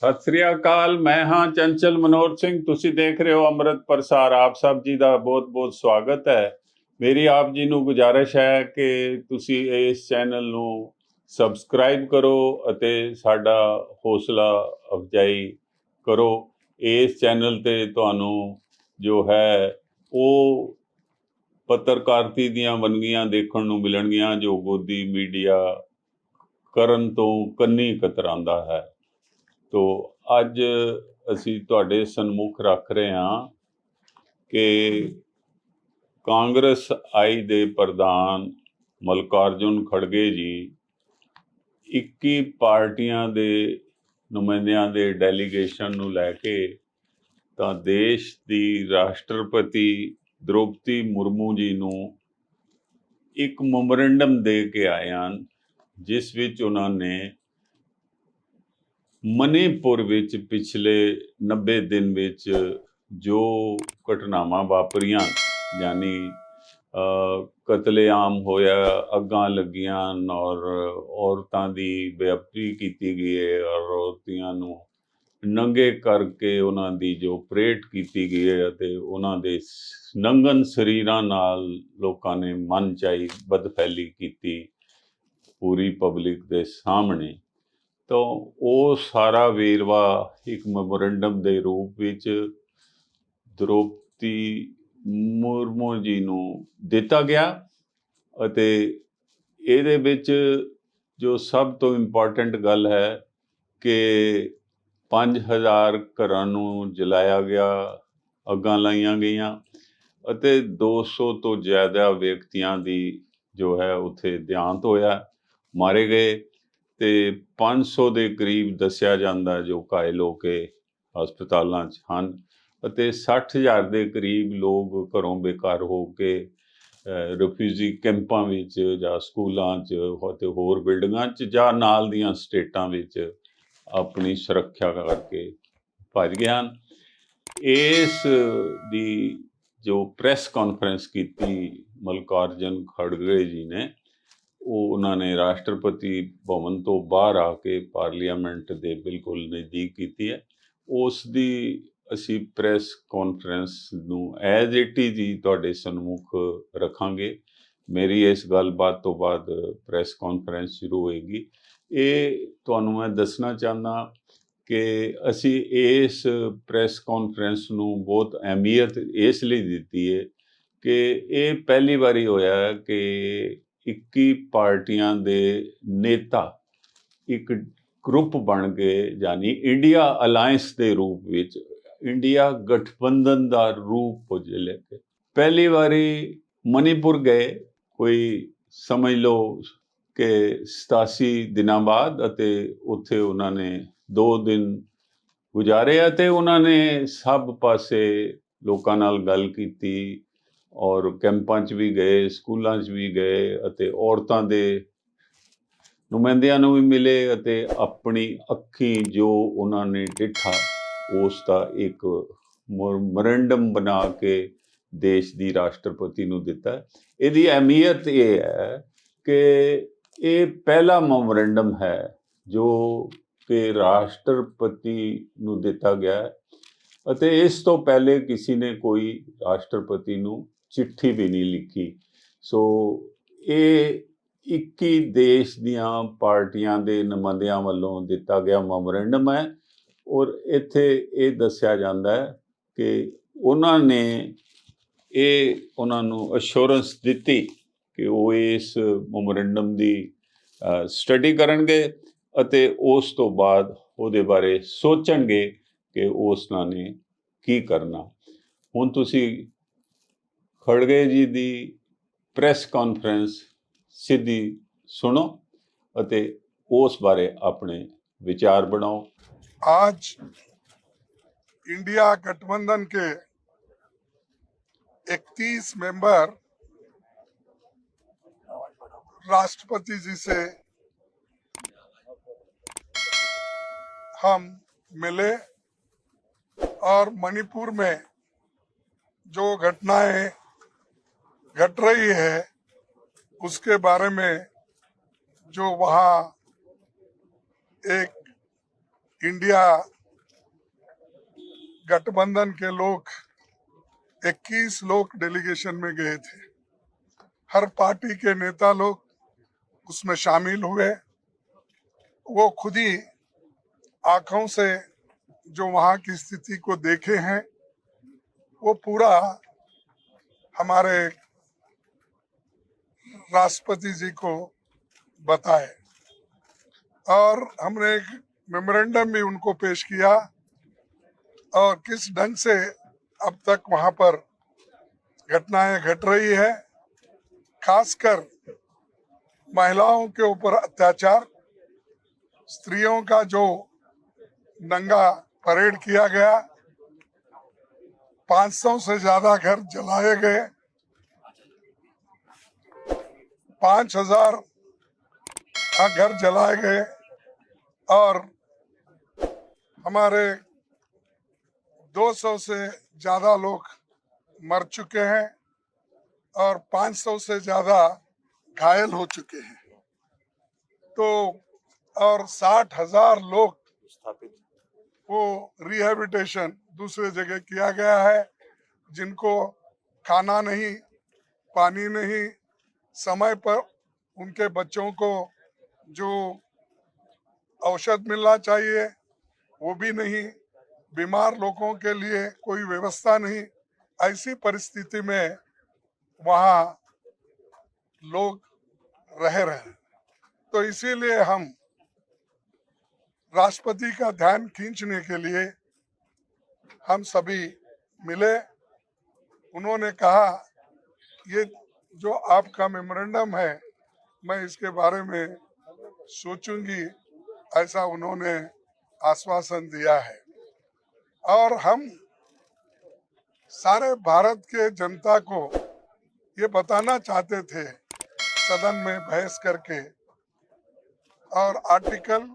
ਸਤਿ ਸ੍ਰੀ ਅਕਾਲ। ਮੈਂ ਹਾਂ ਚੰਚਲ ਮਨੋਹਰ ਸਿੰਘ। ਤੁਸੀਂ ਦੇਖ ਰਹੇ ਹੋ ਅੰਮ੍ਰਿਤ ਪ੍ਰਸਾਰ। ਆਪ ਸਭ ਜੀ ਦਾ ਬਹੁਤ ਬਹੁਤ ਸਵਾਗਤ ਹੈ। ਮੇਰੀ ਆਪ ਜੀ ਨੂੰ ਗੁਜ਼ਾਰਿਸ਼ ਹੈ ਕਿ ਤੁਸੀਂ ਇਸ ਚੈਨਲ ਨੂੰ ਸਬਸਕ੍ਰਾਈਬ ਕਰੋ ਅਤੇ ਸਾਡਾ ਹੌਸਲਾ ਅਫਜ਼ਾਈ ਕਰੋ। ਇਸ ਚੈਨਲ ਤੇ ਤੁਹਾਨੂੰ ਜੋ ਹੈ ਉਹ ਪੱਤਰਕਾਰਤੀ ਦੀਆਂ ਵੰਨਗੀਆਂ ਦੇਖਣ ਨੂੰ ਮਿਲਣਗੀਆਂ ਜੋ ਗੋਦੀ ਮੀਡੀਆ ਕਰਨ ਤੋਂ ਕੰਨੀ ਕਤਰਾਉਂਦਾ ਹੈ। ਤੋ ਅੱਜ ਅਸੀਂ ਤੁਹਾਡੇ ਸਨਮੁਖ ਰੱਖ ਰਹੇ ਹਾਂ ਕਿ ਕਾਂਗਰਸ ਆਈ ਦੇ ਪ੍ਰਧਾਨ ਮਲਕਾਰਜੁਨ ਖੜਗੇ ਜੀ 21 ਪਾਰਟੀਆਂ ਦੇ ਨੁਮਾਇੰਦਿਆਂ ਦੇ ਡੈਲੀਗੇਸ਼ਨ ਨੂੰ ਲੈ ਕੇ ਤਾਂ ਦੇਸ਼ ਦੀ ਰਾਸ਼ਟਰਪਤੀ ਦ੍ਰੋਪਦੀ ਮੁਰਮੂ ਜੀ ਨੂੰ ਇੱਕ ਮੈਮੋਰੰਡਮ ਦੇ ਕੇ ਆਏ ਹਨ, ਜਿਸ ਵਿੱਚ ਉਹਨਾਂ ਨੇ ਮਣੀਪੁਰ ਵਿੱਚ ਪਿਛਲੇ 90 ਦਿਨ ਵਿੱਚ ਜੋ ਘਟਨਾਵਾਂ ਵਾਪਰੀਆਂ, ਯਾਨੀ ਕਤਲੇਆਮ ਹੋਇਆ, ਅੱਗਾਂ ਲੱਗੀਆਂ ਔਰ ਔਰਤਾਂ ਦੀ ਬੇਅਦਬੀ ਕੀਤੀ ਗਈ ਹੈ ਔਰ ਔਰਤੀਆਂ ਨੂੰ ਨੰਗੇ ਕਰਕੇ ਉਹਨਾਂ ਦੀ ਜੋ ਪਰੇਡ ਕੀਤੀ ਗਈ ਹੈ ਅਤੇ ਉਹਨਾਂ ਦੇ ਨੰਗਨ ਸਰੀਰਾਂ ਨਾਲ ਲੋਕਾਂ ਨੇ ਮਨਚਾਹੀ ਬਦਫੈਲੀ ਕੀਤੀ ਪੂਰੀ ਪਬਲਿਕ ਦੇ ਸਾਹਮਣੇ। ਤਾਂ ਉਹ ਸਾਰਾ ਵੇਰਵਾ ਇੱਕ ਮੈਮੋਰੰਡਮ ਦੇ ਰੂਪ ਵਿੱਚ ਦ੍ਰੋਪਦੀ ਮੁਰਮੂ ਜੀ ਨੂੰ ਦਿੱਤਾ ਗਿਆ ਅਤੇ ਇਹਦੇ ਵਿੱਚ ਜੋ ਸਭ ਤੋਂ ਇੰਪੋਰਟੈਂਟ ਗੱਲ ਹੈ ਕਿ 5000 ਘਰਾਂ ਨੂੰ ਜਲਾਇਆ ਗਿਆ, ਅੱਗਾਂ ਲਾਈਆਂ ਗਈਆਂ ਅਤੇ 200 ਤੋਂ ਜ਼ਿਆਦਾ ਵਿਅਕਤੀਆਂ ਦੀ ਜੋ ਹੈ ਉੱਥੇ ਦੇਹਾਂਤ ਹੋਇਆ, ਮਾਰੇ ਗਏ ਤੇ 500 ਦੇ ਕਰੀਬ ਦੱਸਿਆ ਜਾਂਦਾ ਜੋ ਘਾਇਲ ਹੋ ਕੇ ਹਸਪਤਾਲਾਂ 'ਚ ਹਨ ਅਤੇ 60,000 ਦੇ ਕਰੀਬ ਲੋਕ ਘਰੋਂ ਬੇਘਰ ਹੋ ਕੇ ਰਿਫਿਊਜੀ ਕੈਂਪਾਂ ਵਿੱਚ ਜਾਂ ਸਕੂਲਾਂ 'ਚ ਅਤੇ ਹੋਰ ਬਿਲਡਿੰਗਾਂ 'ਚ ਜਾਂ ਨਾਲ ਦੀਆਂ ਸਟੇਟਾਂ ਵਿੱਚ ਆਪਣੀ ਸੁਰੱਖਿਆ ਕਰਕੇ ਭੱਜ ਗਏ ਹਨ। ਇਸ ਦੀ ਜੋ ਪ੍ਰੈਸ ਕਾਨਫਰੰਸ ਕੀਤੀ ਮਲਕਾਰਜੁਨ ਖੜਗੇ ਜੀ ਨੇ, ਉਹ ਉਹਨਾਂ ਨੇ ਰਾਸ਼ਟਰਪਤੀ ਭਵਨ ਤੋਂ ਬਾਹਰ ਆ ਕੇ ਪਾਰਲੀਮੈਂਟ ਦੇ ਬਿਲਕੁਲ ਨਜ਼ਦੀਕ ਕੀਤੀ ਹੈ। ਉਸ ਦੀ ਅਸੀਂ ਪ੍ਰੈਸ ਕਾਨਫਰੰਸ ਨੂੰ ਐਜ਼ ਇਟ ਇਜ਼ ਹੀ ਤੁਹਾਡੇ ਸਨਮੁਖ ਰੱਖਾਂਗੇ। ਮੇਰੀ ਇਸ ਗੱਲਬਾਤ ਤੋਂ ਬਾਅਦ ਪ੍ਰੈਸ ਕਾਨਫਰੰਸ ਸ਼ੁਰੂ ਹੋਏਗੀ। ਇਹ ਤੁਹਾਨੂੰ ਮੈਂ ਦੱਸਣਾ ਚਾਹੁੰਦਾ ਕਿ ਅਸੀਂ ਇਸ ਪ੍ਰੈਸ ਕਾਨਫਰੰਸ ਨੂੰ ਬਹੁਤ ਅਹਿਮੀਅਤ ਇਸ ਲਈ ਦਿੱਤੀ ਹੈ ਕਿ ਇਹ ਪਹਿਲੀ ਵਾਰੀ ਹੋਇਆ ਕਿ 21 ਪਾਰਟੀਆਂ ਦੇ ਨੇਤਾ ਇੱਕ ਗਰੁੱਪ ਬਣ ਗਏ, ਯਾਨੀ ਇੰਡੀਆ ਅਲਾਇੰਸ ਦੇ ਰੂਪ ਵਿੱਚ, ਇੰਡੀਆ ਗਠਬੰਧਨ ਦਾ ਰੂਪ ਲੈ ਕੇ ਪਹਿਲੀ ਵਾਰੀ ਮਣੀਪੁਰ ਗਏ। ਕੋਈ ਸਮਝ ਲਓ ਕਿ 87 ਦਿਨਾਂ ਬਾਅਦ, ਅਤੇ ਉੱਥੇ ਉਹਨਾਂ ਨੇ 2 ਦਿਨ ਗੁਜ਼ਾਰੇ ਅਤੇ ਉਹਨਾਂ ਨੇ ਸਭ ਪਾਸੇ ਲੋਕਾਂ ਨਾਲ ਗੱਲ ਕੀਤੀ ਔਰ ਕੈਂਪਾਂ 'ਚ ਵੀ ਗਏ, ਸਕੂਲਾਂ 'ਚ ਵੀ ਗਏ ਅਤੇ ਔਰਤਾਂ ਦੇ ਨੁਮਾਇੰਦਿਆਂ ਨੂੰ ਵੀ ਮਿਲੇ ਅਤੇ ਆਪਣੀ ਅੱਖੀਂ ਜੋ ਉਹਨਾਂ ਨੇ ਡਿੱਠਾ ਉਸ ਦਾ ਇੱਕ ਮੈਮੋਰੰਡਮ ਬਣਾ ਕੇ ਦੇਸ਼ ਦੀ ਰਾਸ਼ਟਰਪਤੀ ਨੂੰ ਦਿੱਤਾ। ਇਹਦੀ ਅਹਿਮੀਅਤ ਇਹ ਹੈ ਕਿ ਇਹ ਪਹਿਲਾ ਮੈਮੋਰੰਡਮ ਹੈ ਜੋ ਕਿ ਰਾਸ਼ਟਰਪਤੀ ਨੂੰ ਦਿੱਤਾ ਗਿਆ ਅਤੇ ਇਸ ਤੋਂ ਪਹਿਲੇ ਕਿਸੇ ਨੇ ਕੋਈ ਰਾਸ਼ਟਰਪਤੀ ਨੂੰ ਚਿੱਠੀ ਵੀ ਨਹੀਂ ਲਿਖੀ। ਸੋ ਇਹ 21 ਦੇਸ਼ ਦੀਆਂ ਪਾਰਟੀਆਂ ਦੇ ਨੁਮਾਇੰਦਿਆਂ ਵੱਲੋਂ ਦਿੱਤਾ ਗਿਆ ਮੈਮੋਰੰਡਮ ਹੈ ਔਰ ਇੱਥੇ ਇਹ ਦੱਸਿਆ ਜਾਂਦਾ ਹੈ ਕਿ ਉਹਨਾਂ ਨੇ ਉਹਨਾਂ ਨੂੰ ਅਸ਼ੋਰੈਂਸ ਦਿੱਤੀ ਕਿ ਉਹ ਇਸ ਮੈਮੋਰੰਡਮ ਦੀ ਸਟੱਡੀ ਕਰਨਗੇ ਅਤੇ ਉਸ ਤੋਂ ਬਾਅਦ ਉਹਦੇ ਬਾਰੇ ਸੋਚਣਗੇ ਕਿ ਉਸਨਾਂ ਨੇ ਕੀ ਕਰਨਾ। ਹੁਣ ਤੁਸੀਂ ਖੜਗੇ ਜੀ ਦੀ ਪ੍ਰੈਸ ਕਾਨਫਰੰਸ ਸਿੱਧੀ सुनो ਅਤੇ ਉਸ ਬਾਰੇ अपने विचार बनाओ। आज इंडिया गठबंधन के 31 मेंबर राष्ट्रपति जी से हम मिले और मणिपुर में जो घटनाएं घट रही है उसके बारे में, जो वहाँ एक इंडिया गठबंधन के लोग 21 लोग डेलीगेशन में गए थे। हर पार्टी के नेता लोग उसमें शामिल हुए। वो खुद ही आंखों से जो वहाँ की स्थिति को देखे हैं, वो पूरा हमारे राष्ट्रपति जी को बताए और हमने एक मेमोरेंडम भी उनको पेश किया और किस ढंग से अब तक वहाँ पर घटनाएं घट रही है, खासकर महिलाओं के ऊपर अत्याचार, स्त्रियों का जो नंगा परेड किया गया, 500 से ज्यादा घर जलाए गए, 5000 घर जलाए गए और हमारे 200 से ज्यादा लोग मर चुके हैं और 500 से ज्यादा घायल हो चुके हैं। तो और 60,000 लोग वो रिहेबिलिटेशन दूसरे जगह किया गया है, जिनको खाना नहीं, पानी नहीं, समय पर उनके बच्चों को जो औषध मिलना चाहिए वो भी नहीं, बीमार लोगों के लिए कोई व्यवस्था नहीं। ऐसी परिस्थिति में वहाँ लोग रह रहे हैं। तो इसीलिए हम राष्ट्रपति का ध्यान खींचने के लिए हम सभी मिले। उन्होंने कहा ये जो आपका मेमोरेंडम है, मैं इसके बारे में सोचूंगी, ऐसा उन्होंने आश्वासन दिया है। और हम सारे भारत के जनता को ये बताना चाहते थे सदन में बहस करके, और आर्टिकल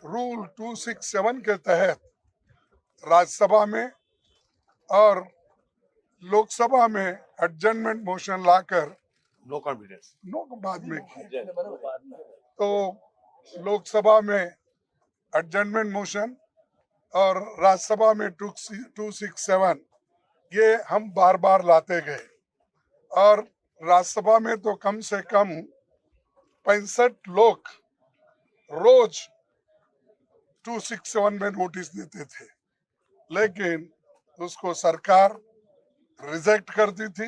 रूल 267 के तहत राज्यसभा में और लोकसभा में एडजर्नमेंट मोशन लाकर नो कॉन्फिडेंस बाद में की। तो लोकसभा में एडजर्नमेंट मोशन और राज्यसभा में 267 ये हम बार बार लाते गए और राज्यसभा में तो कम से कम 65 लोग रोज 267 में नोटिस देते थे, लेकिन उसको सरकार रिजेक्ट करती थी,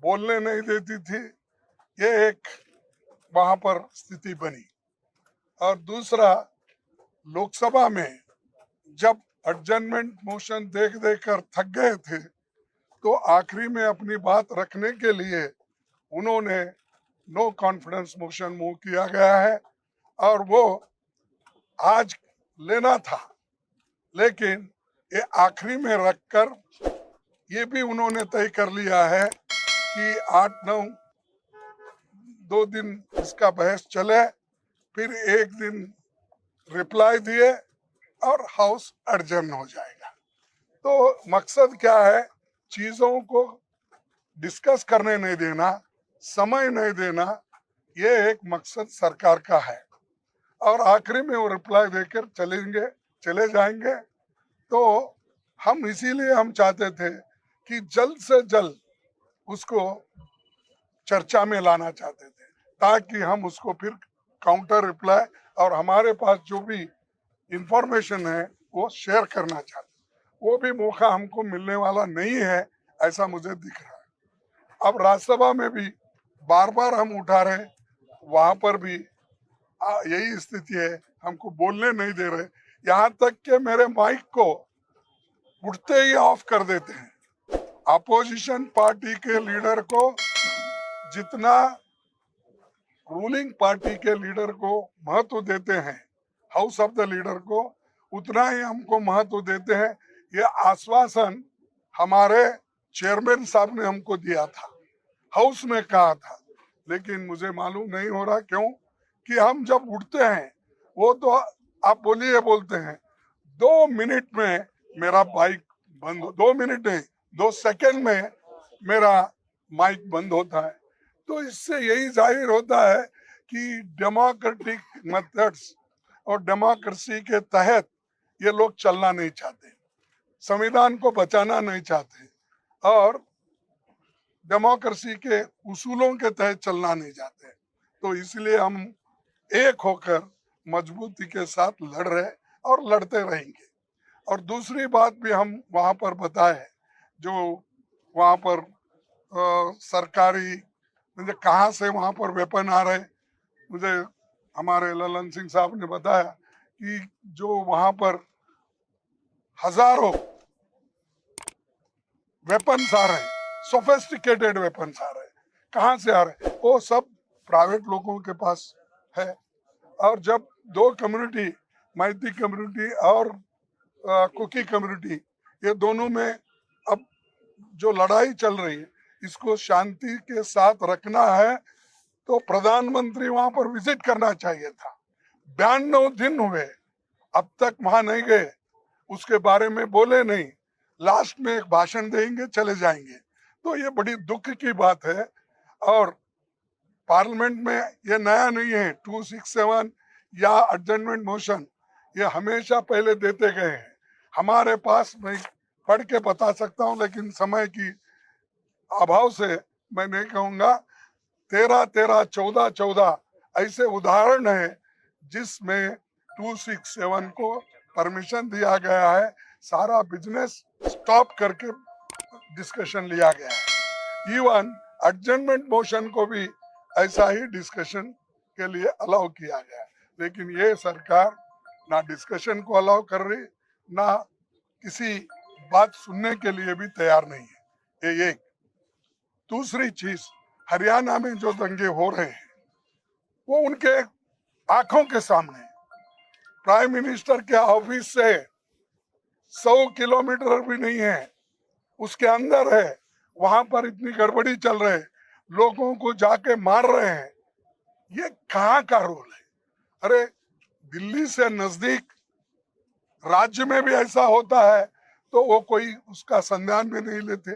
बोलने नहीं देती थी। ये एक वहां पर स्थिति बनी। और दूसरा, लोकसभा में जब एडजर्नमेंट मोशन देख देख कर थक गए थे, तो आखिरी में अपनी बात रखने के लिए उन्होंने नो कॉन्फिडेंस मोशन मूव किया गया है और वो आज लेना था, लेकिन ये आखिरी में रखकर ये भी उन्होंने तय कर लिया है कि 8-9 2 दिन इसका बहस चले, फिर एक दिन रिप्लाई दिए और हाउस एडजर्न हो जाएगा। तो मकसद क्या है, चीजों को डिस्कस करने नहीं देना, समय नहीं देना, ये एक मकसद सरकार का है। और आखिरी में वो रिप्लाई देकर चले जाएंगे। तो हम इसीलिए हम चाहते थे कि जल्द से जल्द उसको चर्चा में लाना चाहते थे, ताकि हम उसको फिर काउंटर रिप्लाई और हमारे पास जो भी इंफॉर्मेशन है वो शेयर करना चाहते, वो भी मौका हमको मिलने वाला नहीं है, ऐसा मुझे दिख रहा है। अब राज्यसभा में भी बार बार हम उठा रहे, वहां पर भी यही स्थिति है, हमको बोलने नहीं दे रहे, यहाँ तक कि मेरे माइक को उठते ही ऑफ कर देते हैं। अपोजिशन पार्टी के लीडर को जितना रूलिंग पार्टी के लीडर को महत्व देते हैं, हाउस ऑफ द लीडर को, उतना ही हमको महत्व देते हैं। ये आश्वासन हमारे चेयरमैन साहब ने हमको दिया था, हाउस में कहा था, लेकिन मुझे मालूम नहीं हो रहा क्यों कि हम जब उठते हैं वो तो आप बोलिए बोलते हैं, 2 मिनट में मेरा माइक बंद, 2 मिनट नहीं 2 सेकंड में मेरा माइक बंद होता है। तो इससे यही जाहिर होता है कि डेमोक्रेटिक मेथड्स और डेमोक्रेसी के तहत ये लोग चलना नहीं चाहते, संविधान को बचाना नहीं चाहते और डेमोक्रेसी के उसूलों के तहत चलना नहीं चाहते। तो इसलिए हम एक होकर मजबूती के साथ लड़ रहे और लड़ते रहेंगे। और दूसरी बात भी हम वहाँ पर बताए, जो वहाँ पर सरकारी मुझे कहाँ से वहाँ पर वेपन आ रहे, मुझे हमारे ललन सिंह साहब ने बताया कि जो वहाँ पर हजारों वेपन्स आ रहे, सोफिस्टिकेटेड वेपन्स आ रहे, कहाँ से आ रहे, वो सब प्राइवेट लोगों के पास है। और जब दो कम्युनिटी, मैती कम्युनिटी और कुकी कम्युनिटी, ये दोनों में अब जो लड़ाई चल रही है, इसको शांति के साथ रखना है तो प्रधानमंत्री वहां पर विजिट करना चाहिए था। 92 दिन हुए, अब तक वहां नहीं गए, उसके बारे में बोले नहीं, लास्ट में एक भाषण देंगे चले जाएंगे। तो ये बड़ी दुख की बात है। और पार्लियामेंट में ये नया नहीं है, 267 या एडजर्नमेंट मोशन ये हमेशा पहले देते गए हैं। हमारे पास मैं पढ़ के बता सकता हूँ, लेकिन समय की अभाव से मैं नहीं कहूँगा। 13-13, 14-14 ऐसे उदाहरण है जिसमें 267 को परमिशन दिया गया है, सारा बिजनेस स्टॉप करके डिस्कशन लिया गया है। इवन एडजर्नमेंट मोशन को भी ऐसा ही डिस्कशन के लिए अलाउ किया गया है, लेकिन ये सरकार ना डिस्कशन को अलाउ कर रही, ना किसी बात सुनने के लिए भी तैयार नहीं है। ये एक। दूसरी चीज, हरियाणा में जो दंगे हो रहे हैं वो उनके आंखों के सामने, प्राइम मिनिस्टर के ऑफिस से 100 किलोमीटर भी नहीं है, उसके अंदर है, वहां पर इतनी गड़बड़ी चल रहे, लोगों को जाके मार रहे हैं। ये कहाँ का रोल है? अरे दिल्ली से नजदीक राज्य में भी ऐसा होता है तो वो कोई उसका संज्ञान भी नहीं लेते,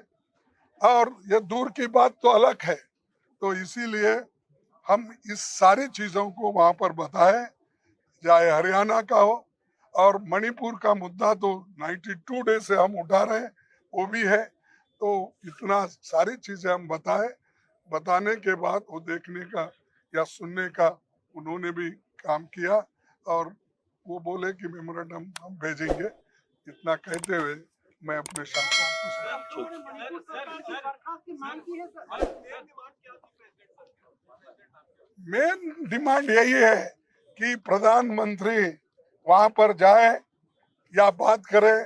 और ये दूर की बात तो अलग है। तो इसीलिए हम इस सारी चीजों को वहां पर बताएं, चाहे हरियाणा का हो, और मणिपुर का मुद्दा तो 92 डे से हम उठा रहे हैं, वो भी है। तो इतना सारी चीजें हम बताएं, बताने के बाद वो देखने का या सुनने का उन्होंने भी काम किया, और वो बोले कि मेमोरेंडम हम भेजेंगे। इतना कहते हुए मैं अपने मेन डिमांड यही है कि प्रधानमंत्री वहां पर जाए या बात करे,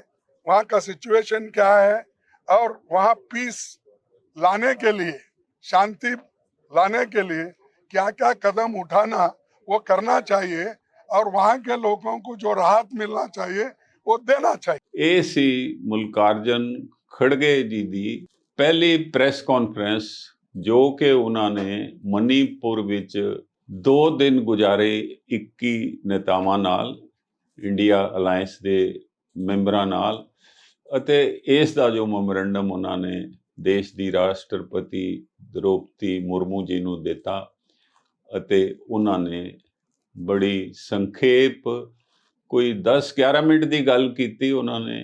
वहां का सिचुएशन क्या है, और वहां पीस लाने के लिए, शांति लाने के लिए क्या क्या कदम उठाना वो करना चाहिए, और वहां के लोगों को जो राहत मिलना चाहिए वो देना चाहिए। ਇਹ ਸੀ ਮੁਲਕਾਰਜਨ ਖੜਗੇ ਜੀ ਦੀ ਪਹਿਲੀ ਪ੍ਰੈਸ ਕਾਨਫਰੰਸ, ਜੋ ਕਿ ਉਹਨਾਂ ਨੇ ਮਨੀਪੁਰ ਵਿੱਚ 2 ਦਿਨ ਗੁਜ਼ਾਰੇ 21 ਨੇਤਾਵਾਂ ਨਾਲ, ਇੰਡੀਆ ਅਲਾਇੰਸ ਦੇ ਮੈਂਬਰਾਂ ਨਾਲ, ਅਤੇ ਇਸ ਦਾ ਜੋ ਮੈਮੋਰੈਂਡਮ ਉਹਨਾਂ ਨੇ ਦੇਸ਼ ਦੀ ਰਾਸ਼ਟਰਪਤੀ ਦ੍ਰੋਪਦੀ ਮੁਰਮੂ ਜੀ ਨੂੰ ਦਿੱਤਾ, ਅਤੇ ਉਹਨਾਂ ਨੇ ਬੜੀ ਸੰਖੇਪ ਕੋਈ 10-11 ਮਿੰਟ ਦੀ ਗੱਲ ਕੀਤੀ ਉਹਨਾਂ ਨੇ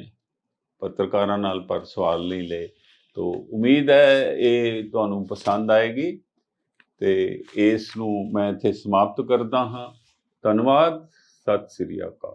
ਪੱਤਰਕਾਰਾਂ ਨਾਲ, ਪਰ ਸਵਾਲ ਨਹੀਂ ਲਏ। ਤੋ ਉਮੀਦ ਹੈ ਇਹ ਤੁਹਾਨੂੰ ਪਸੰਦ ਆਏਗੀ, ਤੇ ਇਸ ਨੂੰ ਮੈਂ ਇੱਥੇ ਸਮਾਪਤ ਕਰਦਾ ਹਾਂ। ਧੰਨਵਾਦ। ਸਤਿ ਸ੍ਰੀ ਅਕਾਲ।